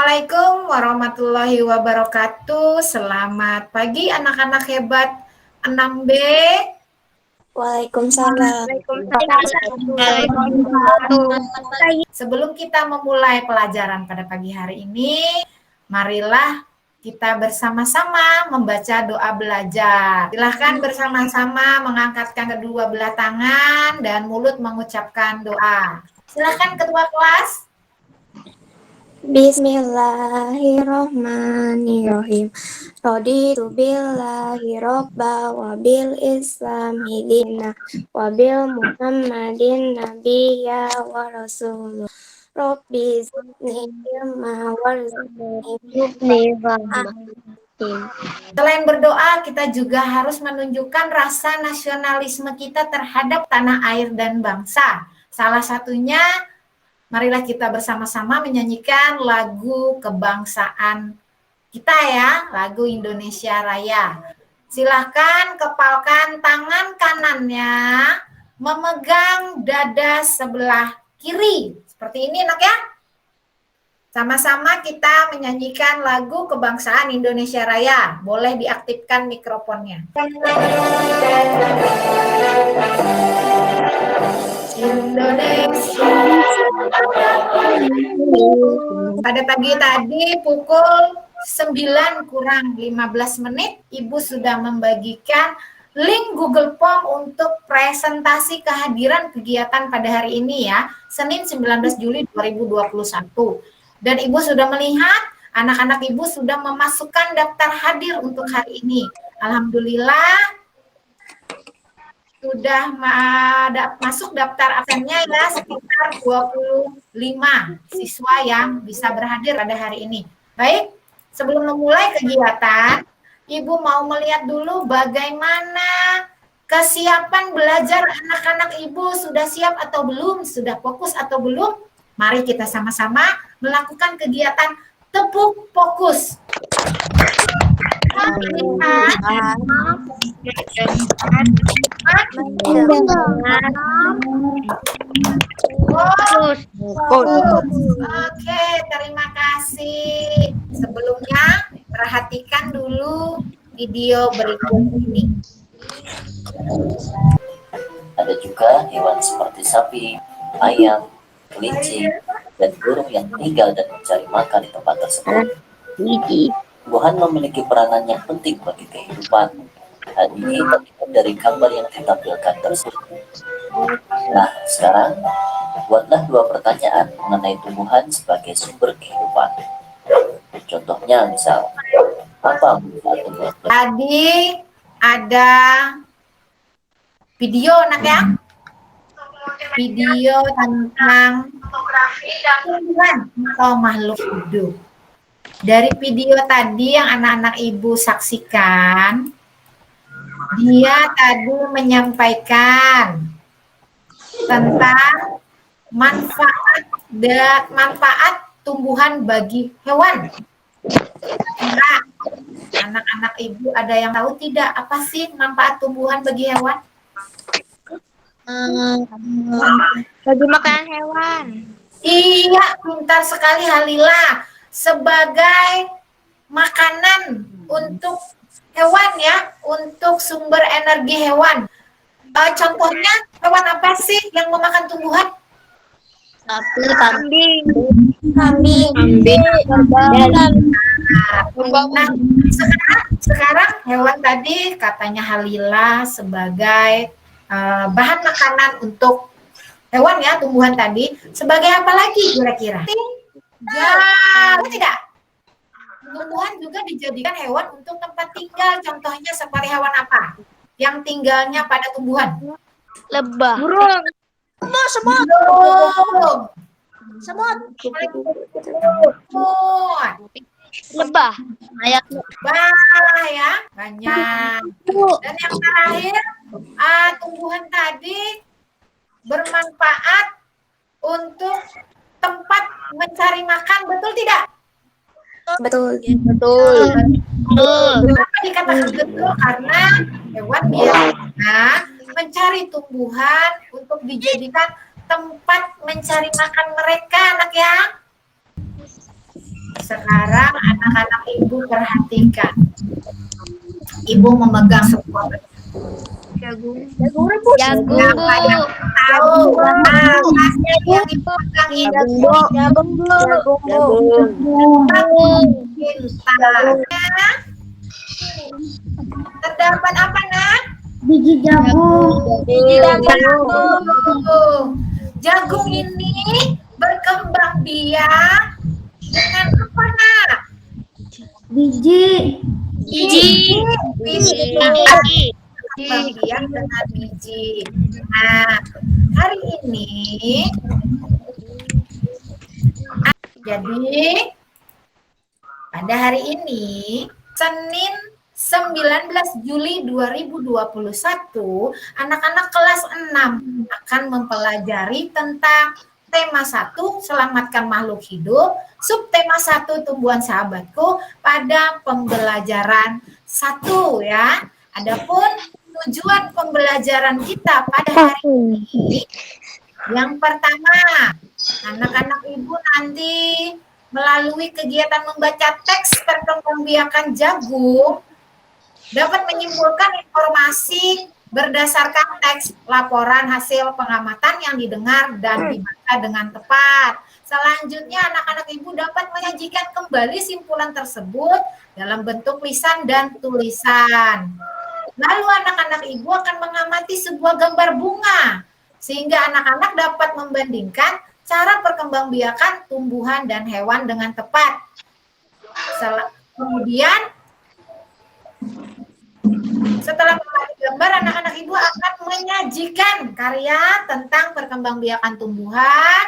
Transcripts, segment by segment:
Assalamualaikum warahmatullahi wabarakatuh. Selamat pagi anak-anak hebat 6B. Waalaikumsalam. Sebelum kita memulai pelajaran pada pagi hari ini, marilah kita bersama-sama membaca doa belajar. Silahkan bersama-sama mengangkatkan kedua belah tangan dan mulut mengucapkan doa. Silahkan ketua kelas. Bismillahirrohmanirrohim. Raditu billahi robba wa bil islami dina wa bil muhammadin nabiyya wa rasuluh. Rabbi zidni ilma warzuqni Selain berdoa, kita juga harus menunjukkan rasa nasionalisme kita terhadap tanah air dan bangsa. Salah satunya, marilah kita bersama-sama menyanyikan lagu kebangsaan kita ya, lagu Indonesia Raya. Silahkan kepalkan tangan kanannya, memegang dada sebelah kiri. Seperti ini, nak ya. Sama-sama kita menyanyikan lagu kebangsaan Indonesia Raya. Boleh diaktifkan mikrofonnya. Indonesia. Pada pagi tadi pukul 9 kurang 15 menit, Ibu sudah membagikan link Google Form untuk presentasi kehadiran kegiatan pada hari ini ya, Senin 19 Juli 2021. Dan Ibu sudah melihat anak-anak Ibu sudah memasukkan daftar hadir untuk hari ini. Alhamdulillah sudah masuk daftar absennya ya sekitar 25 siswa yang bisa berhadir pada hari ini. Baik, sebelum memulai kegiatan, Ibu mau melihat dulu bagaimana kesiapan belajar anak-anak Ibu. Sudah siap atau belum? Sudah fokus atau belum? Mari kita sama-sama melakukan kegiatan tepuk fokus. Oke, terima kasih. Sebelumnya, perhatikan dulu video berikut ini. Ada juga hewan seperti sapi, ayam, kelinci, dan burung yang tinggal dan mencari makan di tempat tersebut. Tumbuhan memiliki peranan yang penting bagi kehidupan. Hal ini terlihat dari gambar yang ditampilkan tersebut. Nah, sekarang buatlah 2 pertanyaan mengenai tumbuhan sebagai sumber kehidupan. Contohnya misal, apa manfaat tumbuhan? Tadi ada video nak ya? Video tentang tumbuhan atau makhluk hidup. Dari video tadi yang anak-anak Ibu saksikan, dia tadi menyampaikan tentang manfaat tumbuhan bagi hewan. Nah, anak-anak Ibu ada yang tahu tidak apa sih manfaat tumbuhan bagi hewan? Bagi makanan hewan. Iya, pintar sekali Halila. Sebagai makanan untuk hewan ya, untuk sumber energi hewan. Contohnya hewan apa sih yang memakan tumbuhan? Kambing. Nah, sekarang hewan tadi katanya Halila sebagai bahan makanan untuk hewan ya, tumbuhan tadi. Sebagai apa lagi kira-kira? Ya, tidak. Tumbuhan juga dijadikan hewan untuk tempat tinggal. Contohnya seperti hewan apa? Yang tinggalnya pada tumbuhan? Lebah. Burung. Semut. Lebah. Ayak. Lebah ya, banyak. Dan yang terakhir, tumbuhan tadi bermanfaat untuk tempat mencari makan, betul tidak? Betul. Kenapa dikatakan betul? Karena hewan biasanya mencari tumbuhan untuk dijadikan tempat mencari makan mereka, anak ya. Sekarang anak-anak ibu perhatikan. Ibu memegang sebuah Jagung. Siapa Bu. yang tahu? Nah, hasil yang dipegang ini Jagung, pintar. Terdapat apa, Nak? biji jagung. Jagung ini berkembang biak dengan apa, Nak? Biji. Berkembang biak dengan biji. Nah, hari ini jadi pada hari ini Senin 19 Juli 2021 anak-anak kelas 6 akan mempelajari tentang tema 1 selamatkan makhluk hidup, subtema 1 tumbuhan sahabatku pada pembelajaran 1 ya. Adapun tujuan pembelajaran kita pada hari ini yang pertama, anak-anak ibu nanti melalui kegiatan membaca teks perkembangbiakan jagung dapat menyimpulkan informasi berdasarkan teks laporan hasil pengamatan yang didengar dan dibaca dengan tepat. Selanjutnya anak-anak ibu dapat menyajikan kembali simpulan tersebut dalam bentuk lisan dan tulisan. Lalu anak-anak ibu akan mengamati sebuah gambar bunga sehingga anak-anak dapat membandingkan cara perkembangbiakan tumbuhan dan hewan dengan tepat. Kemudian setelah memahami gambar, anak-anak ibu akan menyajikan karya tentang perkembangbiakan tumbuhan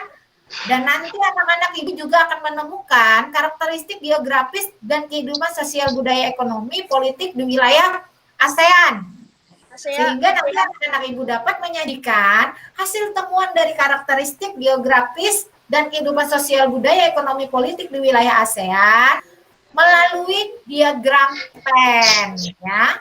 dan nanti anak-anak ibu juga akan menemukan karakteristik geografis dan kehidupan sosial budaya ekonomi politik di wilayah ASEAN. Sehingga nanti anak-anak ibu dapat menyajikan hasil temuan dari karakteristik geografis dan kehidupan sosial budaya ekonomi politik di wilayah ASEAN melalui diagram pen ya.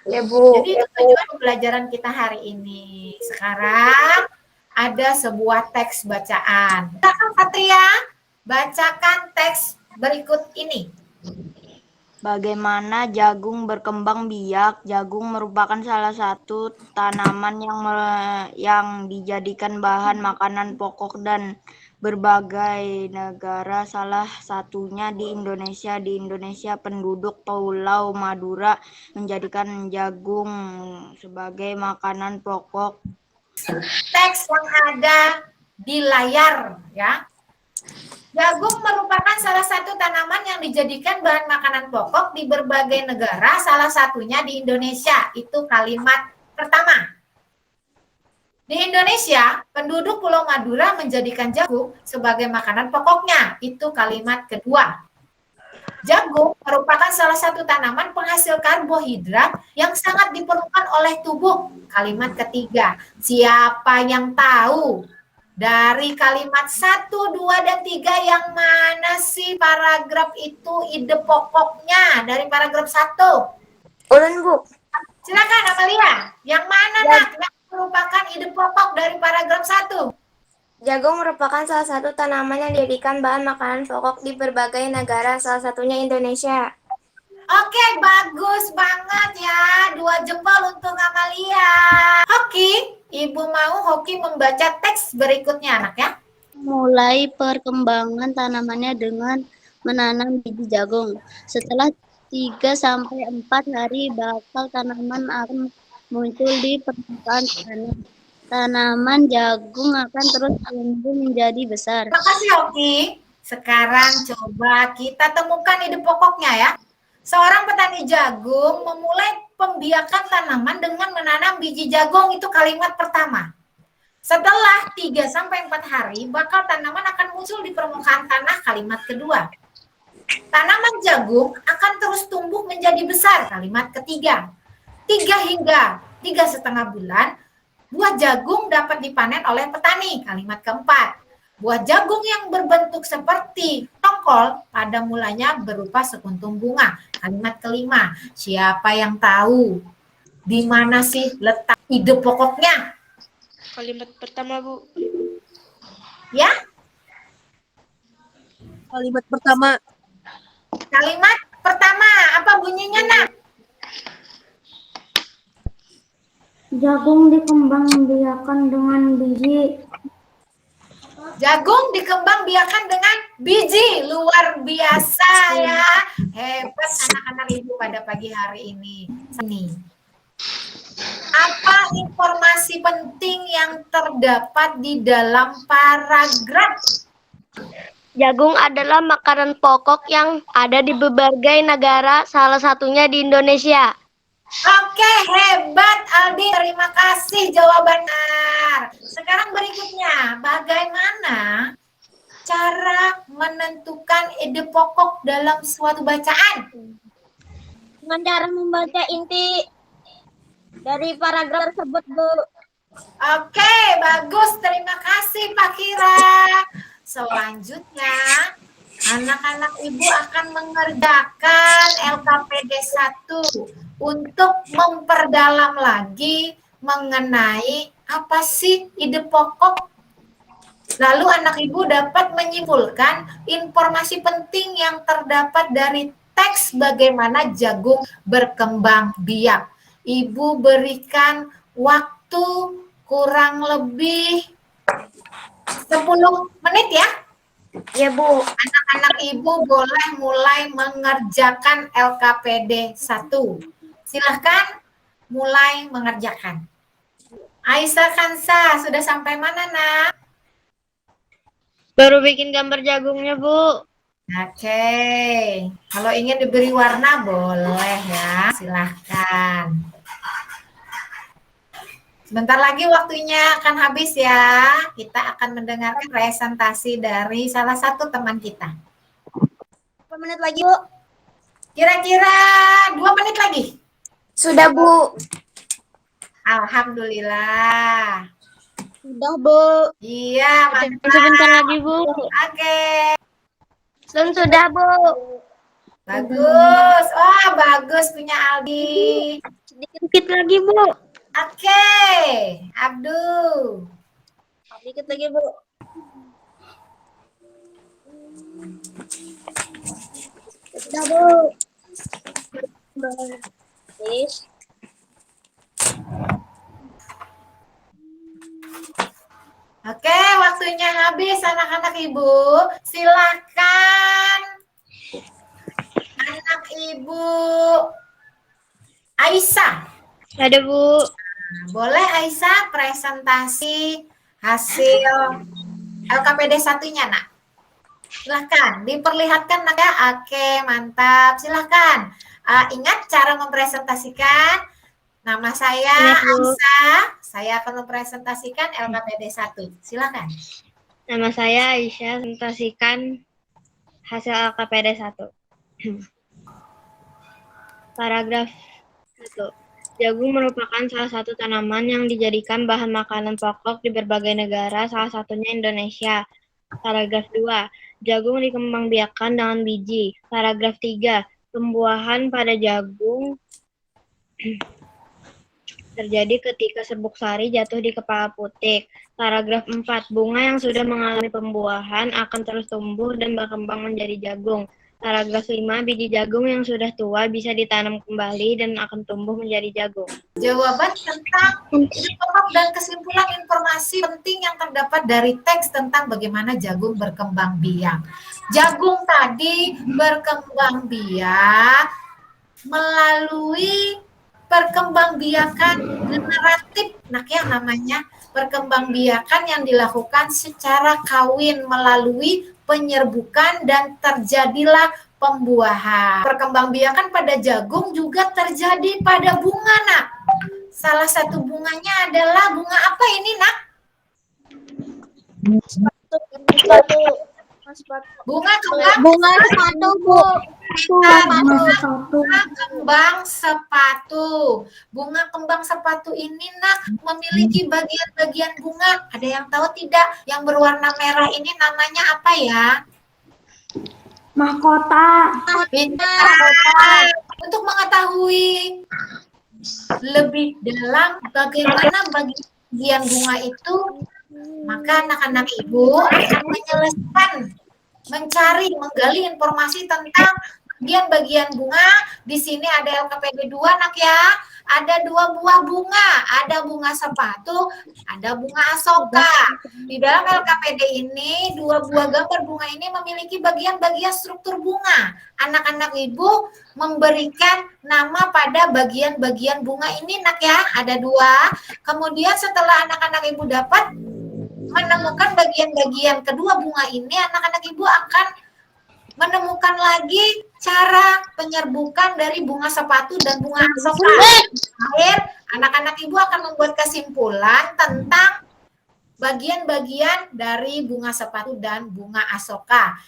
Ya, Bu. Jadi itu tujuan pembelajaran kita hari ini. Sekarang ada sebuah teks bacaan. Silakan Satria, bacakan teks berikut ini. Bagaimana jagung berkembang biak? Jagung merupakan salah satu tanaman yang dijadikan bahan makanan pokok dan berbagai negara, salah satunya di Indonesia. Di Indonesia, penduduk Pulau Madura menjadikan jagung sebagai makanan pokok. Teks yang ada di layar ya. Jagung merupakan salah satu tanaman yang dijadikan bahan makanan pokok di berbagai negara, salah satunya di Indonesia. Itu kalimat pertama. Di Indonesia, penduduk Pulau Madura menjadikan jagung sebagai makanan pokoknya. Itu kalimat kedua. Jagung merupakan salah satu tanaman penghasil karbohidrat yang sangat diperlukan oleh tubuh. Kalimat ketiga. Siapa yang tahu dari kalimat 1, 2, dan 3 yang mana sih paragraf itu ide pokoknya dari paragraf 1? Ulun, Bu. Silakan Amalia. Yang mana Nak yang merupakan ide pokok dari paragraf 1? Jagung merupakan salah satu tanaman yang dijadikan bahan makanan pokok di berbagai negara, salah satunya Indonesia. Oke, bagus banget ya. 2 jempol untuk Amalia. Hoki, Ibu mau Hoki membaca teks berikutnya, anak ya. Mulai perkembangan tanamannya dengan menanam biji jagung. Setelah 3-4 hari bakal tanaman akan muncul di permukaan tanah. Tanaman jagung akan terus tumbuh menjadi besar. Terima kasih Hoki. Sekarang coba kita temukan ide pokoknya ya. Seorang petani jagung memulai pembiakan tanaman dengan menanam biji jagung, itu kalimat pertama. Setelah 3-4 hari, bakal tanaman akan muncul di permukaan tanah, kalimat kedua. Tanaman jagung akan terus tumbuh menjadi besar, kalimat ketiga. 3 hingga 3,5 bulan, buah jagung dapat dipanen oleh petani, kalimat keempat. Buah jagung yang berbentuk seperti tongkol pada mulanya berupa sekuntum bunga. Kalimat kelima, siapa yang tahu di mana sih letak ide pokoknya? Kalimat pertama, Bu. Ya? Kalimat pertama. Kalimat pertama, apa bunyinya, Nak? Jagung dikembangbiakan dengan biji. Jagung dikembangbiakan dengan biji. Luar biasa ya. Hebat anak-anak ibu pada pagi hari ini. Apa informasi penting yang terdapat di dalam paragraf? Jagung adalah makanan pokok yang ada di berbagai negara, salah satunya di Indonesia. Oke, hebat Aldi. Terima kasih jawaban benar. Sekarang berikutnya, bagaimana cara menentukan ide pokok dalam suatu bacaan? Dengan cara membaca inti dari paragraf tersebut, Bu. Oke, bagus. Terima kasih Pak Kira. Selanjutnya, anak-anak ibu akan mengerjakan LKPD 1 untuk memperdalam lagi mengenai apa sih ide pokok. Lalu anak ibu dapat menyimpulkan informasi penting yang terdapat dari teks bagaimana jagung berkembang biak. Ibu berikan waktu kurang lebih 10 menit ya. Ya, Bu. Anak-anak ibu boleh mulai mengerjakan LKPD 1. Silahkan mulai mengerjakan. Aisyah Kansa, sudah sampai mana, Nak? Baru bikin gambar jagungnya, Bu. Oke. Kalau ingin diberi warna, boleh ya. Silahkan. Sebentar lagi waktunya akan habis ya. Kita akan mendengarkan presentasi dari salah satu teman kita. Berapa menit lagi, Bu? Kira-kira 2 menit lagi. Sudah, Bu. Alhamdulillah. Sudah, Bu. Iya, mantap. Sebentar lagi, Bu. Oke. Sudah, Bu. Bagus. Oh, bagus punya Aldi. Sedikit lagi, Bu. Oke. Abdul. Sedikit lagi, Bu. Sudah, Bu. Please. Oke, waktunya habis anak-anak ibu. Silakan anak ibu Aisyah. Ada, Bu. Boleh Aisyah presentasi hasil LKPD 1-nya, Nak? Silahkan, diperlihatkan, Nak ya. Oke, mantap. Silahkan. Ingat cara mempresentasikan. Nama saya Aisyah. Saya akan mempresentasikan LKPD 1. Silahkan. Nama saya Aisyah, presentasikan hasil LKPD 1. Paragraf 1. Jagung merupakan salah satu tanaman yang dijadikan bahan makanan pokok di berbagai negara, salah satunya Indonesia. Paragraf 2. Jagung dikembangbiakan dengan biji. Paragraf 3. Pembuahan pada jagung terjadi ketika serbuk sari jatuh di kepala putik. Paragraf 4. Bunga yang sudah mengalami pembuahan akan terus tumbuh dan berkembang menjadi jagung. Paragraf 5. Biji jagung yang sudah tua bisa ditanam kembali dan akan tumbuh menjadi jagung. Jawaban tentang ide pokok dan kesimpulan informasi penting yang terdapat dari teks tentang bagaimana jagung berkembang biak. Jagung tadi berkembang biak melalui perkembangbiakan generatif, namanya perkembangbiakan yang dilakukan secara kawin melalui penyerbukan dan terjadilah pembuahan. Perkembangbiakan pada jagung juga terjadi pada bunga, Nak. Salah satu bunganya adalah bunga apa ini, Nak? Bunga kembang. Bunga sepatu, Bu. Bunga kembang sepatu. Bunga kembang sepatu ini, Nak, memiliki bagian-bagian bunga. Ada yang tahu tidak? Yang berwarna merah ini namanya apa ya? Mahkota. Pintar. Untuk mengetahui lebih dalam bagaimana bagian bunga itu, maka anak-anak ibu akan menyelesaikan, menggali informasi tentang bagian-bagian bunga. Di sini ada LKPD 2 nak ya. Ada 2 buah bunga, ada bunga sepatu, ada bunga asoka. Di dalam LKPD ini 2 buah gambar bunga ini memiliki bagian-bagian struktur bunga. Anak-anak ibu memberikan nama pada bagian-bagian bunga ini nak ya. Ada 2. Kemudian setelah anak-anak ibu dapat menemukan bagian-bagian kedua bunga ini, anak-anak ibu akan menemukan lagi cara penyerbukan dari bunga sepatu dan bunga asoka. Akhir, anak-anak ibu akan membuat kesimpulan tentang bagian-bagian dari bunga sepatu dan bunga asoka.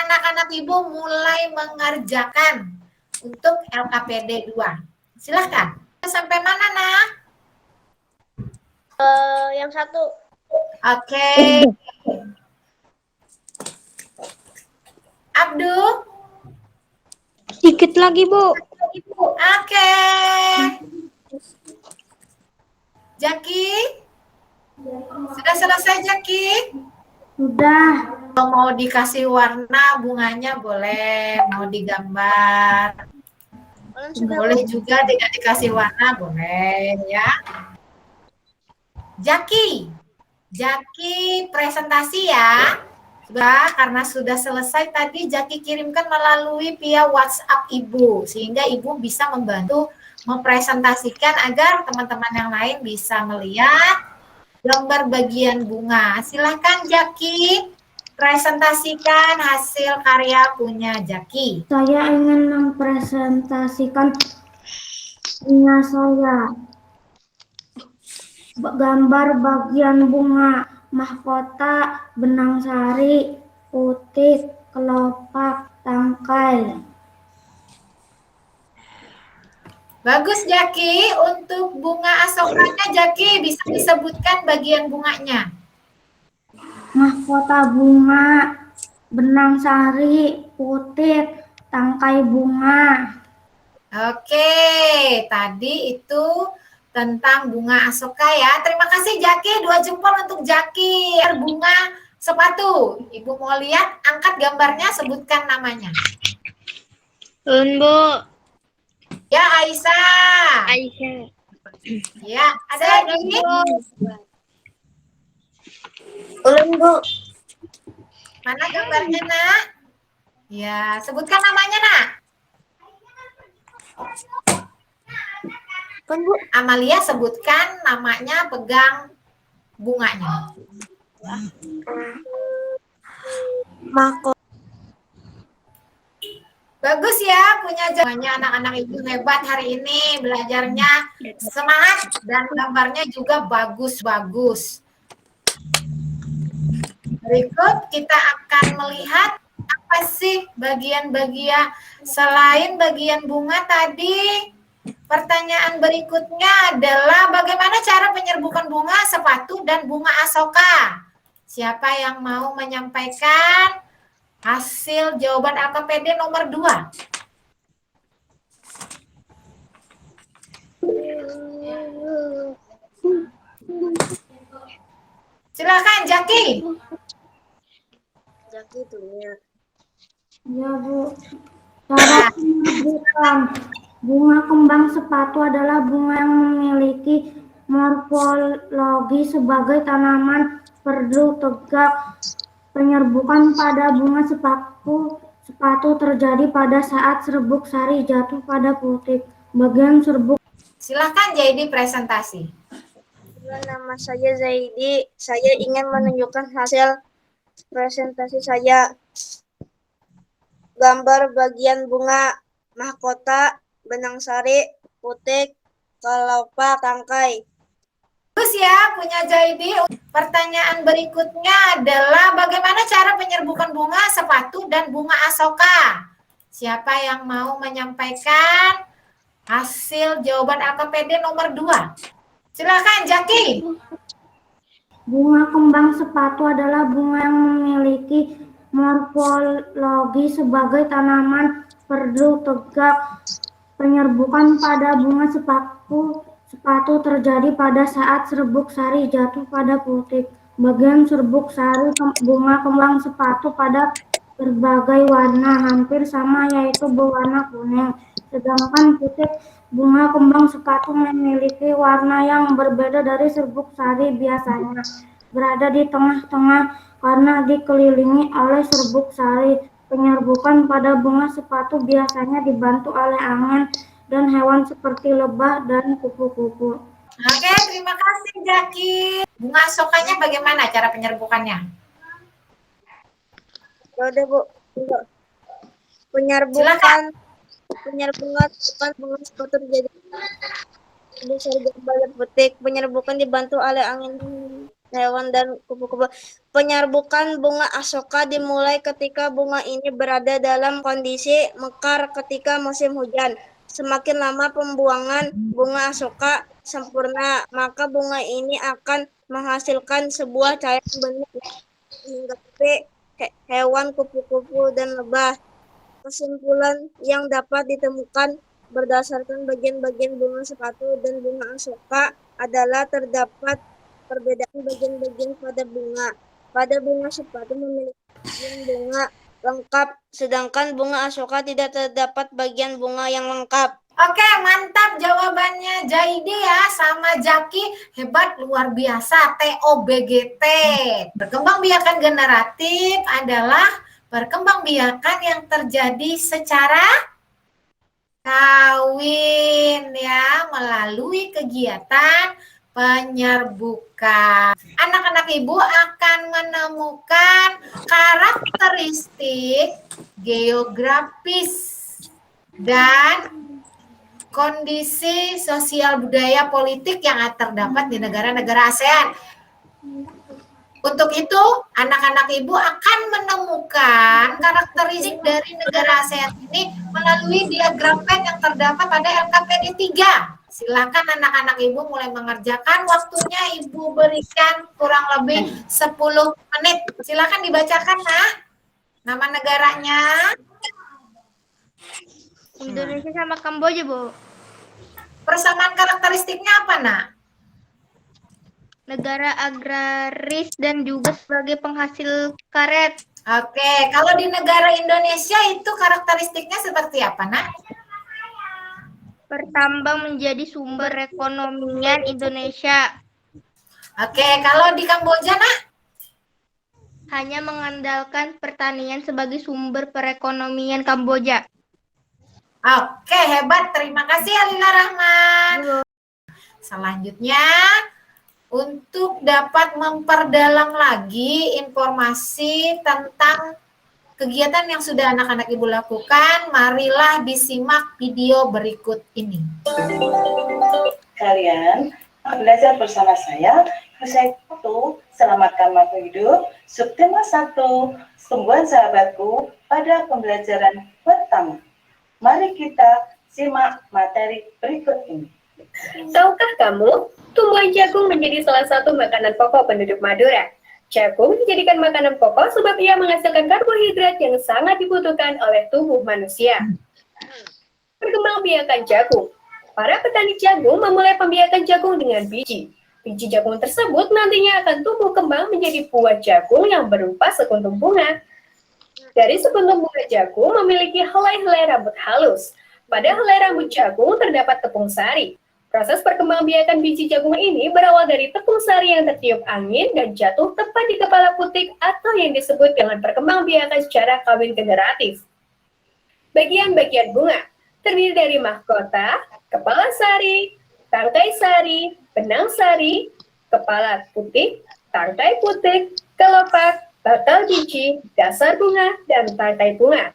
Anak-anak ibu mulai mengerjakan untuk LKPD 2. Silahkan. Sampai mana, Nak? Yang 1. Oke. Abdul? Dikit lagi, Bu. Oke. Jaki? Sudah selesai, Jaki? Sudah. Kalau mau dikasih warna bunganya boleh, mau digambar. Boleh juga tidak dikasih warna, boleh ya. Jaki presentasi ya. Sudah, karena sudah selesai tadi Jaki kirimkan melalui via WhatsApp Ibu, sehingga Ibu bisa membantu mempresentasikan agar teman-teman yang lain bisa melihat gambar bagian bunga. Silahkan Jaki, presentasikan hasil karya punya Jaki. Saya ingin mempresentasikan punya saya. Gambar bagian bunga, mahkota, benang sari, putik, kelopak, tangkai. Bagus Jaki, untuk bunga asokanya Jaki bisa disebutkan bagian bunganya. Mahkota bunga, benang sari, putik, tangkai bunga. Oke, tadi itu tentang bunga asoka ya. Terima kasih Jaki, 2 jempol untuk Jaki. Bunga sepatu. Ibu mau lihat, angkat gambarnya, sebutkan namanya. Bu. Ya, Aisyah. Aisyah. Ya, ada lagi? Ulun, Bu. Mana gambarnya, Nak? Ya, sebutkan namanya, Nak. Kan, Bu. Amalia sebutkan namanya, pegang bunganya. Mahkota. Bagus ya, punya jawabannya anak-anak ibu hebat hari ini, belajarnya semangat dan gambarnya juga bagus-bagus. Berikut kita akan melihat apa sih bagian-bagian selain bagian bunga tadi. Pertanyaan berikutnya adalah bagaimana cara penyerbukan bunga sepatu dan bunga asoka? Siapa yang mau menyampaikan hasil jawaban LKPD nomor 2? Silakan Jaki. Jaki tulinya. Ya, Bu. Cara penyerbukan bunga kembang sepatu adalah bunga yang memiliki morfologi sebagai tanaman perdu tegak. Penyerbukan pada bunga sepatu terjadi pada saat serbuk sari jatuh pada putik. Bagian serbuk. Silakan Jaidi presentasi. Nama saya Zaidi. Saya ingin menunjukkan hasil presentasi saya. Gambar bagian bunga, mahkota, benang sari, putik, kelopak, tangkai. Bagus ya punya Jaidi. Pertanyaan berikutnya adalah bagaimana cara penyerbukan bunga sepatu dan bunga asoka? Siapa yang mau menyampaikan hasil jawaban LKPD nomor 2? Silakan Jaki. Bunga kembang sepatu adalah bunga yang memiliki morfologi sebagai tanaman perdu tegak. Penyerbukan pada bunga sepatu terjadi pada saat serbuk sari jatuh pada putik. Bagian serbuk sari bunga kembang sepatu pada berbagai warna hampir sama, yaitu berwarna kuning. Sedangkan putik bunga kembang sepatu memiliki warna yang berbeda dari serbuk sari biasanya. Berada di tengah-tengah karena dikelilingi oleh serbuk sari. Penyerbukan pada bunga sepatu biasanya dibantu oleh angin dan hewan seperti lebah dan kupu-kupu. Oke, terima kasih Jaki. Bunga asokanya bagaimana cara penyerbukannya? Ya udah Bu. Penyerbukan bukan bunga sepatu jadi besar gambar putik. Penyerbukan dibantu oleh angin hewan dan kupu-kupu. Penyerbukan bunga asoka dimulai ketika bunga ini berada dalam kondisi mekar ketika musim hujan. Semakin lama pembuangan bunga asoka sempurna, maka bunga ini akan menghasilkan sebuah cairan benih hingga hewan, kupu-kupu, dan lebah. Kesimpulan yang dapat ditemukan berdasarkan bagian-bagian bunga sepatu dan bunga asoka adalah terdapat perbedaan bagian-bagian pada bunga. Pada bunga sepatu memiliki bagian bunga lengkap, sedangkan bunga asoka tidak terdapat bagian bunga yang lengkap. Oke, mantap jawabannya Jaidi ya, sama Jaki, hebat luar biasa, TOBGT. Perkembangbiakan generatif adalah perkembangbiakan yang terjadi secara kawin ya, melalui kegiatan penyerbukan. Anak-anak ibu akan menemukan karakteristik geografis dan kondisi sosial budaya politik yang terdapat di negara-negara ASEAN. Untuk itu, anak-anak ibu akan menemukan karakteristik dari negara ASEAN ini melalui diagram pen yang terdapat pada LKPD 3. Silakan anak-anak ibu mulai mengerjakan, waktunya ibu berikan kurang lebih 10 menit. Silakan dibacakan, Nak. Nama negaranya. Indonesia sama Kamboja, Bu. Persamaan karakteristiknya apa, Nak? Negara agraris dan juga sebagai penghasil karet. Oke, kalau di negara Indonesia itu karakteristiknya seperti apa, Nak? Pertambang menjadi sumber ekonomian Indonesia. Oke, kalau di Kamboja, Nak? Hanya mengandalkan pertanian sebagai sumber perekonomian Kamboja. Oke, hebat. Terima kasih Alila Rahman. Selanjutnya, untuk dapat memperdalam lagi informasi tentang kegiatan yang sudah anak-anak ibu lakukan, marilah disimak video berikut ini. Kalian belajar bersama saya, Usai 1, Selamatkan Makhluk Hidup, subtema 1, Tumbuhan Sahabatku pada pembelajaran pertama. Mari kita simak materi berikut ini. Tahukah kamu, tumbuhan jagung menjadi salah satu makanan pokok penduduk Madura. Jagung dijadikan makanan pokok sebab ia menghasilkan karbohidrat yang sangat dibutuhkan oleh tubuh manusia. Perkembangbiakan jagung. Para petani jagung memulai pembiakan jagung dengan biji. Biji jagung tersebut nantinya akan tumbuh kembang menjadi buah jagung yang berupa sekuntum bunga. Dari sekuntum bunga jagung memiliki helai-helai rambut halus. Pada helai rambut jagung terdapat tepung sari. Proses perkembangbiakan biji jagung ini berawal dari tepung sari yang tertiup angin dan jatuh tepat di kepala putik atau yang disebut dengan perkembangbiakan secara kawin generatif. Bagian-bagian bunga terdiri dari mahkota, kepala sari, tangkai sari, benang sari, kepala putik, tangkai putik, kelopak, batal biji, dasar bunga, dan tangkai bunga.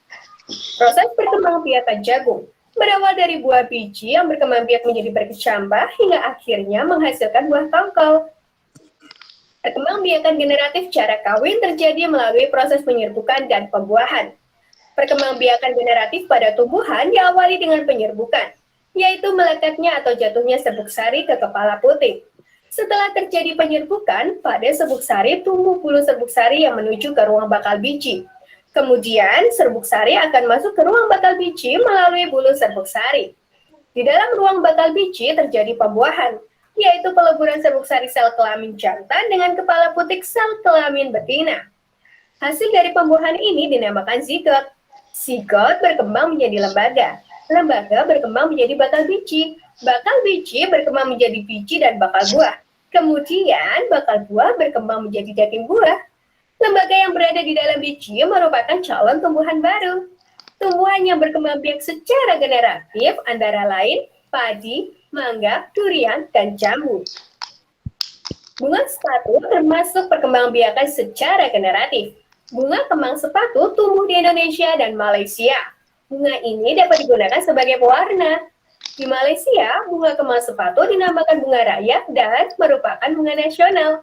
Proses perkembangbiakan jagung berawal dari buah biji yang berkembang biak menjadi berkecambah hingga akhirnya menghasilkan buah tongkol. Perkembangbiakan generatif cara kawin terjadi melalui proses penyerbukan dan pembuahan. Perkembangbiakan generatif pada tumbuhan diawali dengan penyerbukan, yaitu melekatnya atau jatuhnya serbuk sari ke kepala putik. Setelah terjadi penyerbukan, pada serbuk sari tumbuh bulu serbuk sari yang menuju ke ruang bakal biji. Kemudian, serbuk sari akan masuk ke ruang bakal biji melalui bulu serbuk sari. Di dalam ruang bakal biji terjadi pembuahan, yaitu peleburan serbuk sari sel kelamin jantan dengan kepala putik sel kelamin betina. Hasil dari pembuahan ini dinamakan zigot. Zigot berkembang menjadi lembaga. Lembaga berkembang menjadi bakal biji. Bakal biji berkembang menjadi biji dan bakal buah. Kemudian bakal buah berkembang menjadi daging buah. Lembaga yang berada di dalam biji merupakan calon tumbuhan baru. Tumbuhan yang berkembang biak secara generatif antara lain padi, mangga, durian, dan jambu. Bunga sepatu termasuk perkembangbiakan secara generatif. Bunga kembang sepatu tumbuh di Indonesia dan Malaysia. Bunga ini dapat digunakan sebagai pewarna. Di Malaysia, bunga kembang sepatu dinamakan bunga rakyat dan merupakan bunga nasional.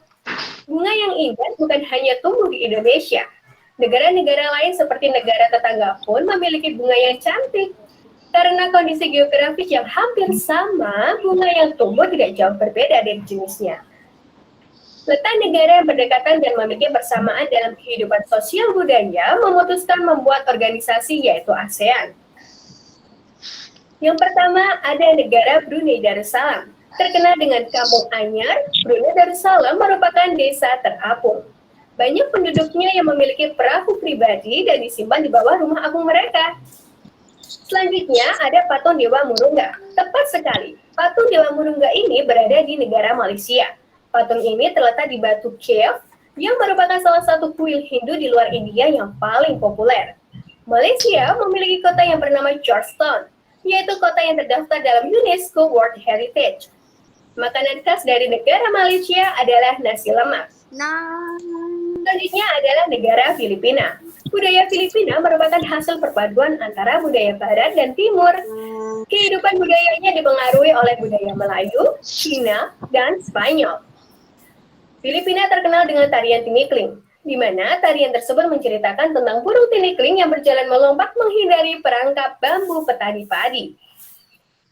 Bunga yang indah bukan hanya tumbuh di Indonesia. Negara-negara lain seperti negara tetangga pun memiliki bunga yang cantik. Karena kondisi geografis yang hampir sama, bunga yang tumbuh tidak jauh berbeda dari jenisnya. Letak negara yang berdekatan dan memiliki persamaan dalam kehidupan sosial budaya memutuskan membuat organisasi yaitu ASEAN. Yang pertama ada negara Brunei Darussalam. Terkenal dengan Kampung Anyar, Brunei Darussalam merupakan desa terapung. Banyak penduduknya yang memiliki perahu pribadi dan disimpan di bawah rumah agung mereka. Selanjutnya ada patung Dewa Murungga. Tepat sekali, patung Dewa Murungga ini berada di negara Malaysia. Patung ini terletak di Batu Cave yang merupakan salah satu kuil Hindu di luar India yang paling populer. Malaysia memiliki kota yang bernama Georgetown, yaitu kota yang terdaftar dalam UNESCO World Heritage. Makanan khas dari negara Malaysia adalah nasi lemak. Selanjutnya adalah negara Filipina. Budaya Filipina merupakan hasil perpaduan antara budaya Barat dan Timur. Kehidupan budayanya dipengaruhi oleh budaya Melayu, Cina, dan Spanyol. Filipina terkenal dengan tarian tinikling, di mana tarian tersebut menceritakan tentang burung tinikling yang berjalan melompat menghindari perangkap bambu petani padi.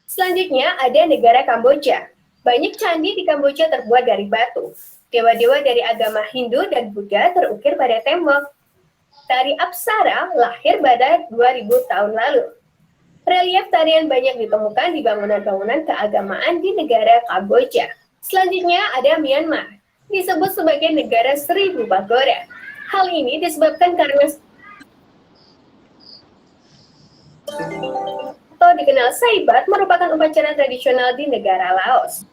Selanjutnya ada negara Kamboja. Banyak candi di Kamboja terbuat dari batu. Dewa-dewa dari agama Hindu dan Buddha terukir pada tembok. Tari Apsara lahir pada 2000 tahun lalu. Relief tarian banyak ditemukan di bangunan-bangunan keagamaan di negara Kamboja. Selanjutnya ada Myanmar. Disebut sebagai negara 1000 pagoda. Hal ini disebabkan karena atau dikenal Saibat merupakan upacara tradisional di negara Laos.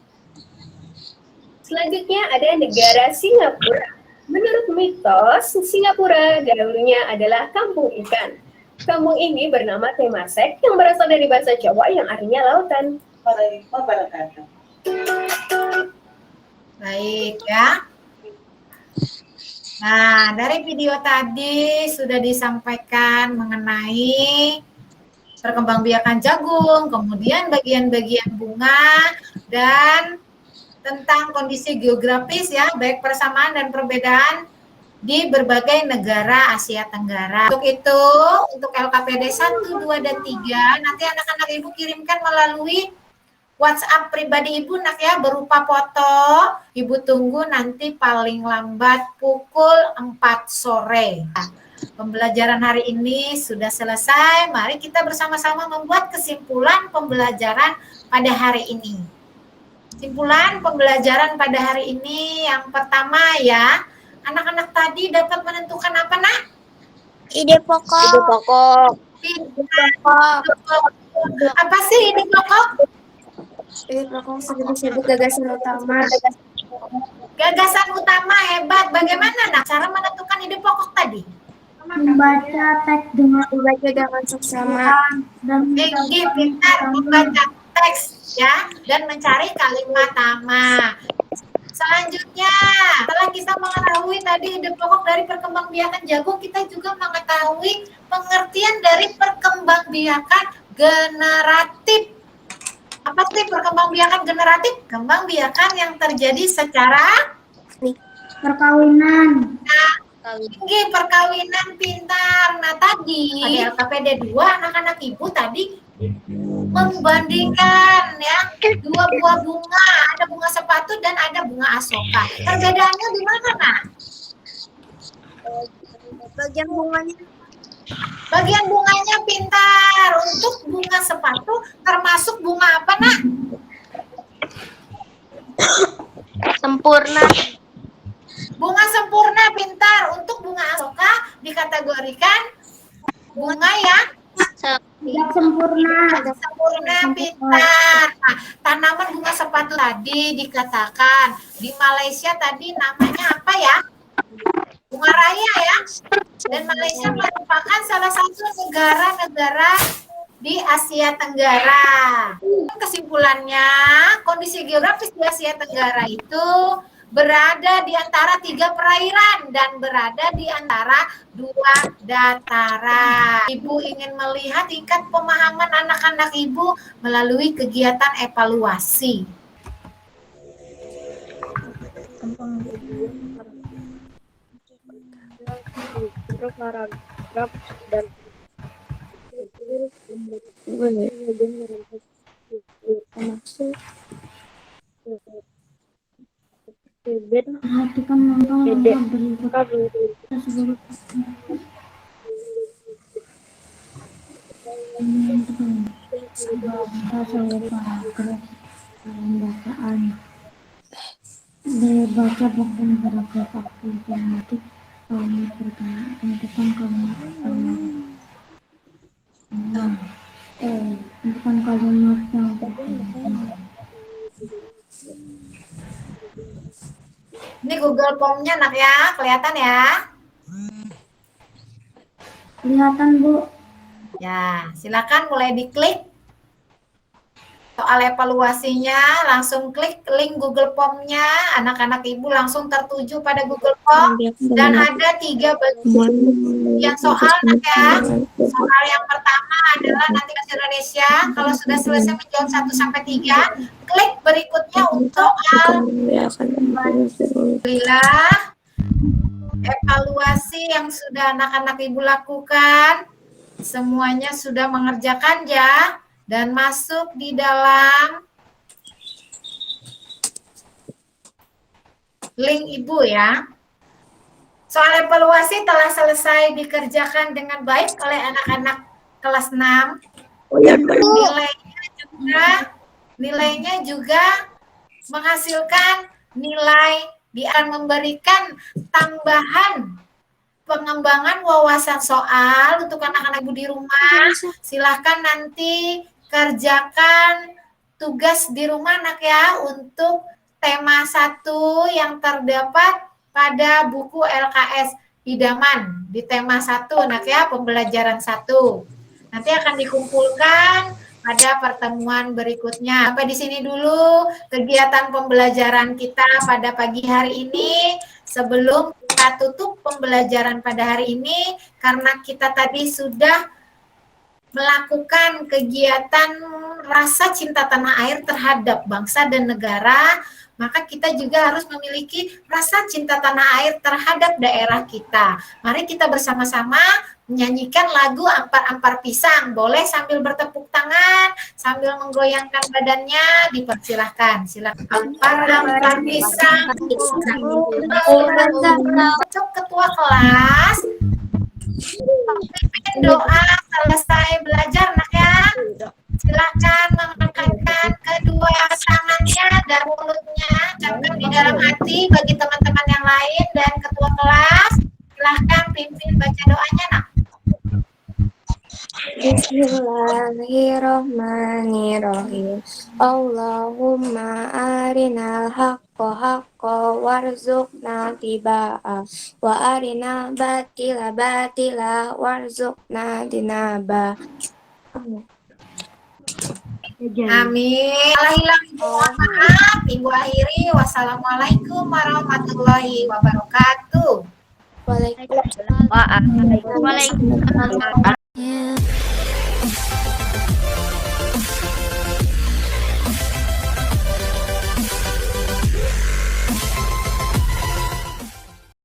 Selanjutnya ada negara Singapura. Menurut mitos, Singapura dahulunya adalah kampung ikan. Kampung ini bernama Temasek yang berasal dari bahasa Jawa yang artinya lautan. Baik ya. Nah, dari video tadi sudah disampaikan mengenai perkembangbiakan jagung, kemudian bagian-bagian bunga, dan tentang kondisi geografis ya, baik persamaan dan perbedaan di berbagai negara Asia Tenggara. Untuk itu, untuk LKPD 1, 2, dan 3, nanti anak-anak Ibu kirimkan melalui WhatsApp pribadi Ibu nak ya, berupa foto. Ibu tunggu nanti paling lambat pukul 4 sore. Nah, pembelajaran hari ini sudah selesai. Mari kita bersama-sama membuat kesimpulan pembelajaran pada hari ini. Kesimpulan pembelajaran pada hari ini yang pertama ya, anak-anak tadi dapat menentukan apa nak? Ide pokok. Ide pokok. Apa sih ide pokok? Ide pokok disebut gagasan utama. Gagasan utama, hebat. Bagaimana nak cara menentukan ide pokok tadi? Membaca teks dengan Dengan seksama. dan Tinggi, pintar, membaca teks ya, dan mencari kalimat nama. Selanjutnya, setelah kita mengetahui tadi ide pokok dari perkembangbiakan jagung, kita juga mengetahui pengertian dari perkembangbiakan generatif. Apa sih perkembangbiakan generatif? Perkembangbiakan yang terjadi secara perkawinan. tinggi, perkawinan, pintar. Nah tadi pada LKPD 2 anak-anak Ibu tadi membandingkan ya dua buah bunga, ada bunga sepatu dan ada bunga asoka. Perbedaannya di mana nak? Bagian bunganya. Bagian bunganya pintar. Untuk bunga sepatu termasuk bunga apa nak? Sempurna. Bunga sempurna, pintar. Untuk bunga asoka dikategorikan bunga yang Tidak sempurna. sempurna, pintar. Nah, tanaman bunga sepatu tadi dikatakan di Malaysia tadi namanya apa ya? Bunga raya ya. Dan Malaysia merupakan salah satu negara-negara di Asia Tenggara. Kesimpulannya, kondisi geografis di Asia Tenggara itu berada di antara 3 perairan dan berada di antara 2 dataran. Ibu ingin melihat tingkat pemahaman anak-anak Ibu melalui kegiatan evaluasi. Perhatikan langkah-langkah berikut sebelum pembacaan. Baca bukan paragraf afirmatif. Kalimat pertama, tentukan kalimat pertama. Tentukan kalimat yang pertama. Ini Google Form-nya nak ya, kelihatan ya? Kelihatan, Bu. Ya, silakan mulai diklik. Soal evaluasinya, langsung klik link Google Form-nya. Anak-anak Ibu langsung tertuju pada Google Form. Dan ada 3 bagian yang soal nak ya. Soal yang pertama adalah nanti bahasa Indonesia. Kalau sudah selesai menjawab 1-3, klik berikutnya untuk soal. Alhamdulillah, evaluasi yang sudah anak-anak Ibu lakukan, semuanya sudah mengerjakan ya. Dan masuk di dalam link Ibu ya. Soal evaluasi telah selesai dikerjakan dengan baik oleh anak-anak kelas 6. Nilainya juga menghasilkan nilai, dia akan memberikan tambahan pengembangan wawasan soal untuk anak-anak Ibu di rumah. Silahkan nanti kerjakan tugas di rumah anak ya untuk tema 1 yang terdapat pada buku LKS Idaman di tema 1 anak ya, pembelajaran 1. Nanti akan dikumpulkan pada pertemuan berikutnya. Sampai di sini dulu kegiatan pembelajaran kita pada pagi hari ini. Sebelum kita tutup pembelajaran pada hari ini, karena kita tadi sudah melakukan kegiatan rasa cinta tanah air terhadap bangsa dan negara, maka kita juga harus memiliki rasa cinta tanah air terhadap daerah kita. Mari kita bersama-sama menyanyikan lagu Ampar-Ampar Pisang. Boleh sambil bertepuk tangan, sambil menggoyangkan badannya, dipersilahkan. Silakan. Ampar-ampar pisang. Untuk ketua kelas, pimpin doa selesai belajar nak ya. Silakan mengangkatkan kedua tangannya dan mulutnya, ucapkan di dalam hati bagi teman-teman yang lain dan ketua kelas. Silahkan pimpin baca doanya nak. Bismillahirrahmanirrahim. Allahumma arinal haqqo haqqo warzuqna tibaa wa arinal batila batila warzuqna tinaba. Amin. Hilang mohon maaf. Ibu akhiri. Wassalamualaikum warahmatullahi wabarakatuh. Waalaikumsalam. Waalaikumsalam.